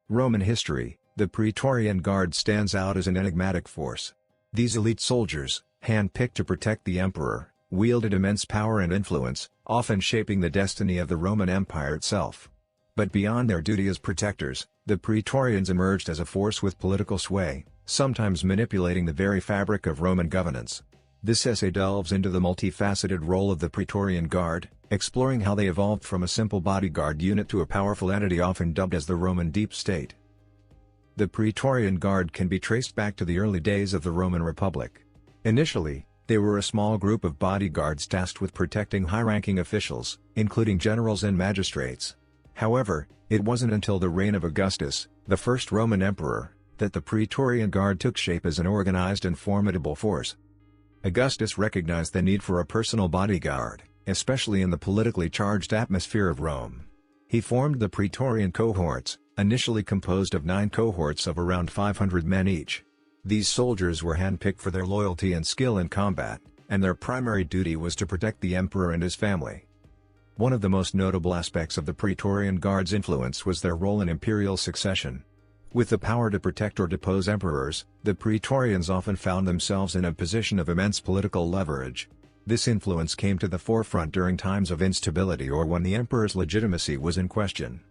Roman history, the Praetorian Guard stands out as an enigmatic force. These elite soldiers, handpicked to protect the emperor, wielded immense power and influence, often shaping the destiny of the Roman Empire itself. But beyond their duty as protectors, the Praetorians emerged as a force with political sway, sometimes manipulating the very fabric of Roman governance. This essay delves into the multifaceted role of the Praetorian Guard, exploring how they evolved from a simple bodyguard unit to a powerful entity often dubbed as the Roman deep state. The Praetorian Guard can be traced back to the early days of the Roman Republic. Initially, they were a small group of bodyguards tasked with protecting high-ranking officials, including generals and magistrates. However, it wasn't until the reign of Augustus, the first Roman emperor, that the Praetorian Guard took shape as an organized and formidable force. Augustus recognized the need for a personal bodyguard, especially in the politically charged atmosphere of Rome. He formed the Praetorian cohorts, initially composed of 9 cohorts of around 500 men each. These soldiers were handpicked for their loyalty and skill in combat, and their primary duty was to protect the emperor and his family. One of the most notable aspects of the Praetorian Guard's influence was their role in imperial succession. With the power to protect or depose emperors, the Praetorians often found themselves in a position of immense political leverage. This influence came to the forefront during times of instability or when the emperor's legitimacy was in question.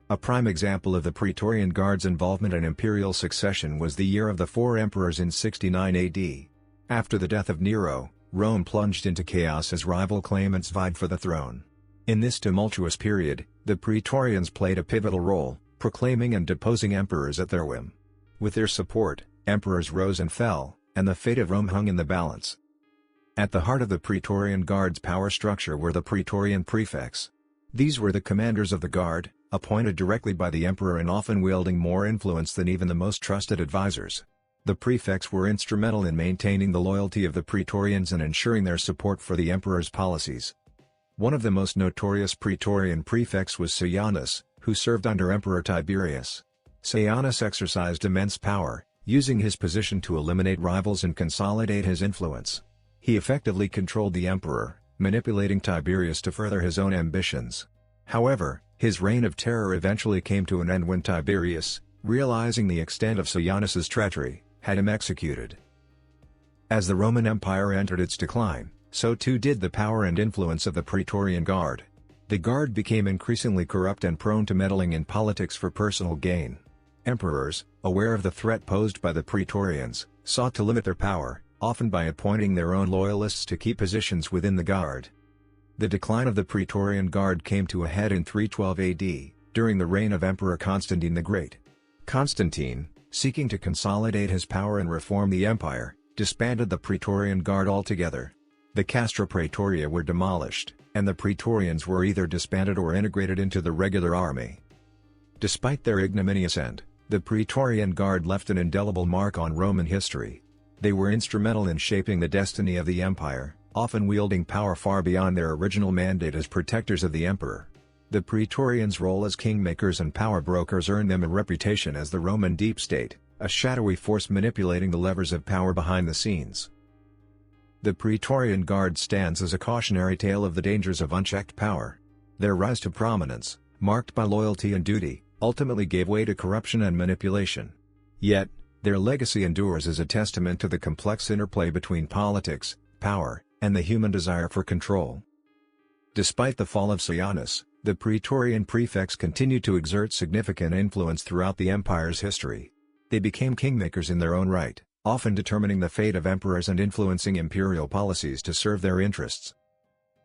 A prime example of the Praetorian Guard's involvement in imperial succession was the Year of the Four Emperors in 69 AD. After the death of Nero, Rome plunged into chaos as rival claimants vied for the throne. In this tumultuous period, the Praetorians played a pivotal role, proclaiming and deposing emperors at their whim. With their support, emperors rose and fell, and the fate of Rome hung in the balance. At the heart of the Praetorian Guard's power structure were the Praetorian Prefects. These were the commanders of the guard, appointed directly by the emperor and often wielding more influence than even the most trusted advisors. The prefects were instrumental in maintaining the loyalty of the Praetorians and ensuring their support for the emperor's policies. One of the most notorious Praetorian prefects was Sejanus, who served under Emperor Tiberius. Sejanus exercised immense power, using his position to eliminate rivals and consolidate his influence. He effectively controlled the emperor, manipulating Tiberius to further his own ambitions. However, his reign of terror eventually came to an end when Tiberius, realizing the extent of Sejanus's treachery, had him executed. As the Roman Empire entered its decline, so too did the power and influence of the Praetorian Guard. The Guard became increasingly corrupt and prone to meddling in politics for personal gain. Emperors, aware of the threat posed by the Praetorians, sought to limit their power, often by appointing their own loyalists to key positions within the Guard. The decline of the Praetorian Guard came to a head in 312 AD, during the reign of Emperor Constantine the Great. Constantine, seeking to consolidate his power and reform the empire, disbanded the Praetorian Guard altogether. The Castra Praetoria were demolished, and the Praetorians were either disbanded or integrated into the regular army. Despite their ignominious end, the Praetorian Guard left an indelible mark on Roman history. They were instrumental in shaping the destiny of the empire, often wielding power far beyond their original mandate as protectors of the emperor. The Praetorians' role as kingmakers and power brokers earned them a reputation as the Roman deep state, a shadowy force manipulating the levers of power behind the scenes. The Praetorian Guard stands as a cautionary tale of the dangers of unchecked power. Their rise to prominence, marked by loyalty and duty, ultimately gave way to corruption and manipulation. Yet, their legacy endures as a testament to the complex interplay between politics, power, and the human desire for control. Despite the fall of Sejanus, the Praetorian prefects continued to exert significant influence throughout the empire's history. They became kingmakers in their own right, often determining the fate of emperors and influencing imperial policies to serve their interests.